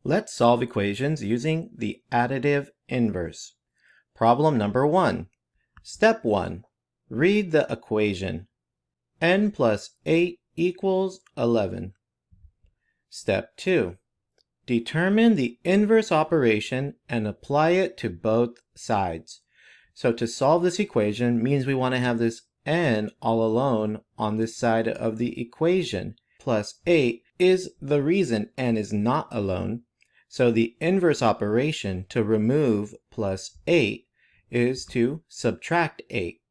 Let's solve equations using the additive inverse. Problem number 1. Step 1. Read the equation. N plus 8 equals 11. Step 2. Determine the inverse operation and apply it to both sides. So to solve this equation means we want to have this n all alone on this side of the equation. Plus 8 is the reason n is not alone. So the inverse operation to remove plus 8 is to subtract 8.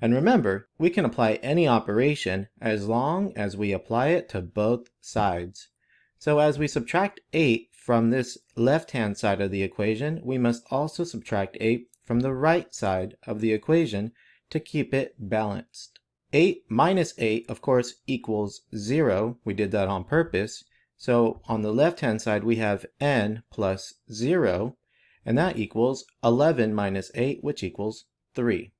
And remember, we can apply any operation as long as we apply it to both sides. So as we subtract 8 from this left-hand side of the equation, we must also subtract 8 from the right side of the equation to keep it balanced. 8 minus 8, of course, equals 0. We did that on purpose. So on the left-hand side, we have n plus 0, and that equals 11 minus 8, which equals 3.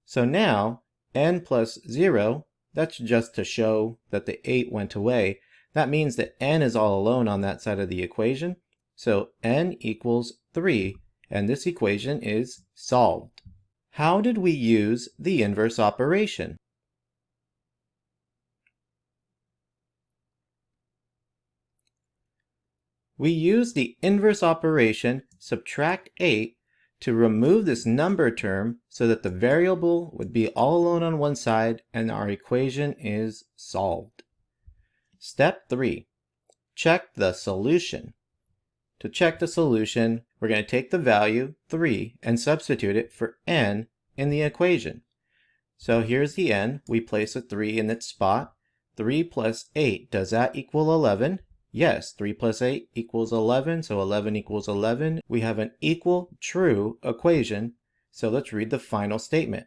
So now, n plus 0, that's just to show that the 8 went away. That means that n is all alone on that side of the equation. So n equals 3, and this equation is solved. How did we use the inverse operation? We used the inverse operation, subtract 8, to remove this number term so that the variable would be all alone on one side and our equation is solved. Step 3. Check the solution. To check the solution, we're going to take the value 3 and substitute it for n in the equation. So here's the n. We place a 3 in its spot. 3 plus 8, does that equal 11? Yes, 3 plus 8 equals 11, so 11 equals 11. We have an equal true equation, so let's read the final statement.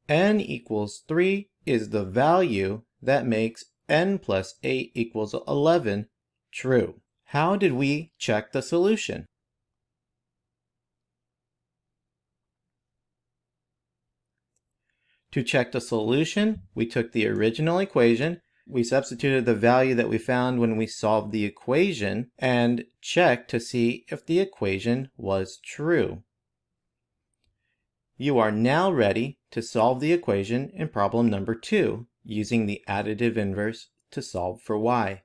N equals 3 is the value that makes n plus 8 equals 11 true. How did we check the solution? To check the solution, we took the original equation, we substituted the value that we found when we solved the equation, and checked to see if the equation was true. You are now ready to solve the equation in problem number 2, using the additive inverse to solve for y.